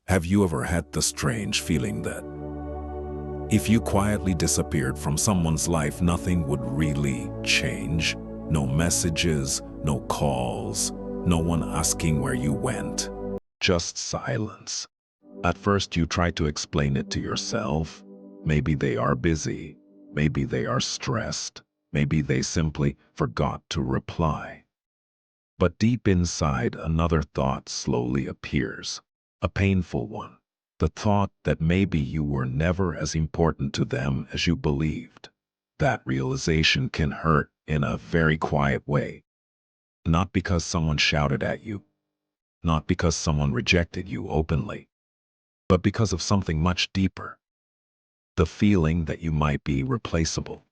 Have you ever had the strange feeling that if you quietly disappeared from someone's life, nothing would really change? No messages, no calls, no one asking where you went. Just silence. At first you try to explain it to yourself. Maybe they are busy. Maybe they are stressed. Maybe they simply forgot to reply. But deep inside, another thought slowly appears. A painful one. The thought that maybe you were never as important to them as you believed. That realization can hurt in a very quiet way. Not because someone shouted at you. Not because someone rejected you openly. But because of something much deeper. The feeling that you might be replaceable.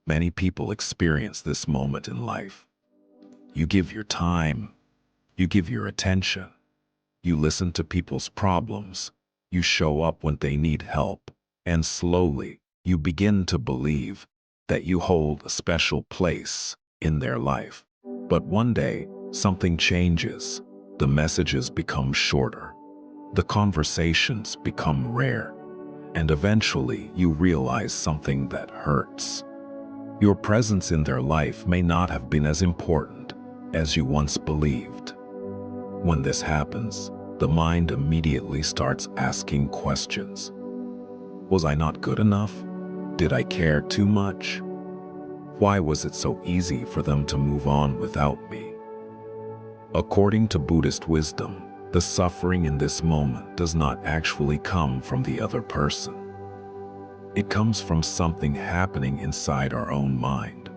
Many people experience this moment in life. You give your time. You give your attention. You listen to people's problems. You show up when they need help. And slowly, you begin to believe that you hold a special place in their life. But one day, something changes. The messages become shorter. The conversations become rare. And eventually, you realize something that hurts. Your presence in their life may not have been as important as you once believed. When this happens, the mind immediately starts asking questions. Was I not good enough? Did I care too much? Why was it so easy for them to move on without me? According to Buddhist wisdom, the suffering in this moment does not actually come from the other person. It comes from something happening inside our own mind.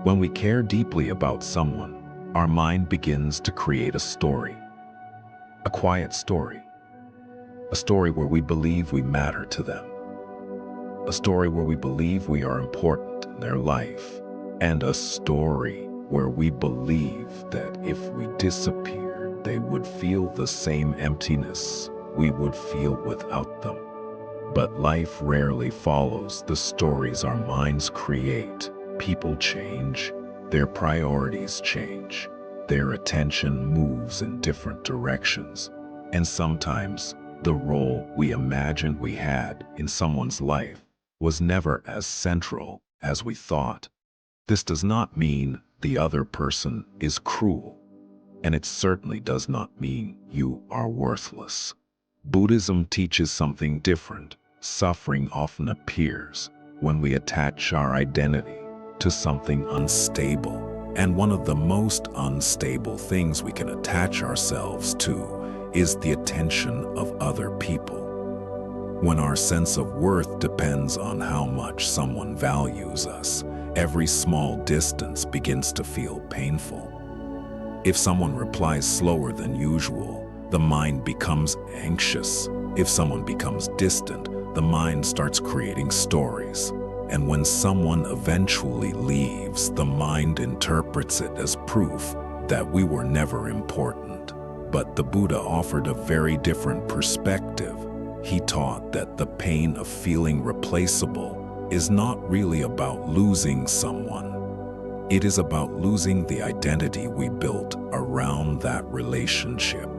When we care deeply about someone, our mind begins to create a story. A quiet story. A story where we believe we matter to them. A story where we believe we are important in their life. And a story where we believe that if we disappeared, they would feel the same emptiness we would feel without them. But life rarely follows the stories our minds create. People change. Their priorities change. Their attention moves in different directions. And sometimes, the role we imagined we had in someone's life was never as central as we thought. This does not mean the other person is cruel. And it certainly does not mean you are worthless. Buddhism teaches something different. Suffering often appears when we attach our identity to something unstable. And one of the most unstable things we can attach ourselves to is the attention of other people. When our sense of worth depends on how much someone values us, every small distance begins to feel painful. If someone replies slower than usual, the mind becomes anxious. If someone becomes distant, the mind starts creating stories. And when someone eventually leaves, the mind interprets it as proof that we were never important. But the Buddha offered a very different perspective. He taught that the pain of feeling replaceable is not really about losing someone. It is about losing the identity we built around that relationship.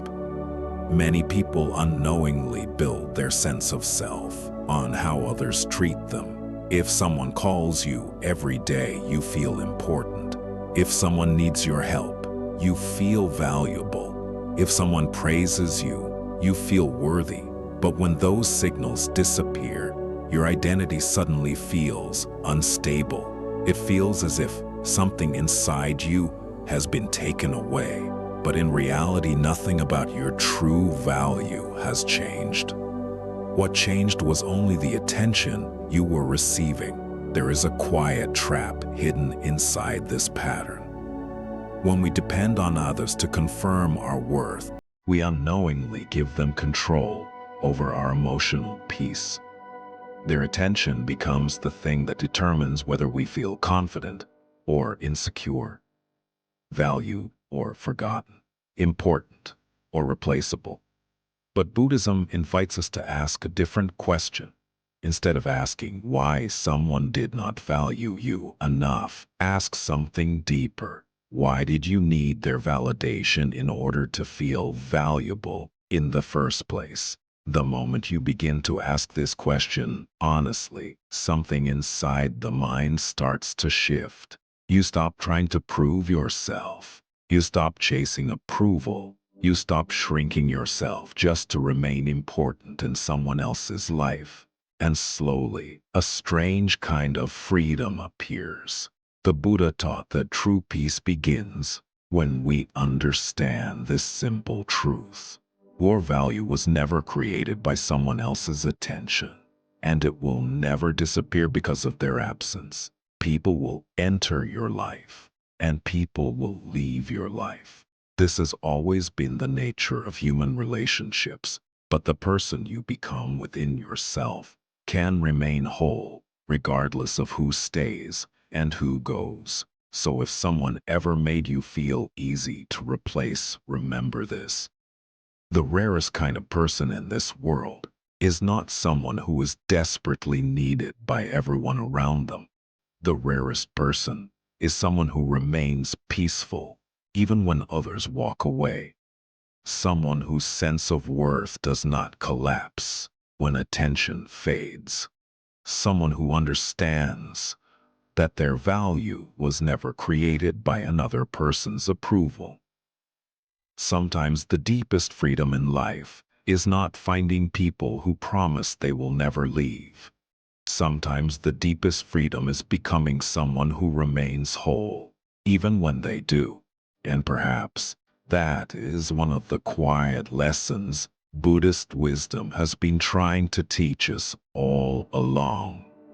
Many people unknowingly build their sense of self on how others treat them. If someone calls you every day, you feel important. If someone needs your help, you feel valuable. If someone praises you, you feel worthy. But when those signals disappear, your identity suddenly feels unstable. It feels as if something inside you has been taken away. But in reality, nothing about your true value has changed. What changed was only the attention you were receiving. There is a quiet trap hidden inside this pattern. When we depend on others to confirm our worth, we unknowingly give them control over our emotional peace. Their attention becomes the thing that determines whether we feel confident or insecure, valued or forgotten, important or replaceable. But Buddhism invites us to ask a different question. Instead of asking why someone did not value you enough, ask something deeper. Why did you need their validation in order to feel valuable? in the first place. The moment you begin to ask this question honestly, something inside the mind starts to shift. You stop trying to prove yourself. You stop chasing approval. You stop shrinking yourself just to remain important in someone else's life. And slowly, a strange kind of freedom appears. The Buddha taught that true peace begins when we understand this simple truth. Your value was never created by someone else's attention, and it will never disappear because of their absence. People will enter your life, and people will leave your life. This has always been the nature of human relationships, but the person you become within yourself can remain whole, regardless of who stays and who goes. So if someone ever made you feel easy to replace, remember this. The rarest kind of person in this world is not someone who is desperately needed by everyone around them. The rarest person is someone who remains peaceful even when others walk away. Someone whose sense of worth does not collapse when attention fades. Someone who understands that their value was never created by another person's approval. Sometimes the deepest freedom in life is not finding people who promise they will never leave. Sometimes the deepest freedom is becoming someone who remains whole, even when they do. And perhaps that is one of the quiet lessons Buddhist wisdom has been trying to teach us all along.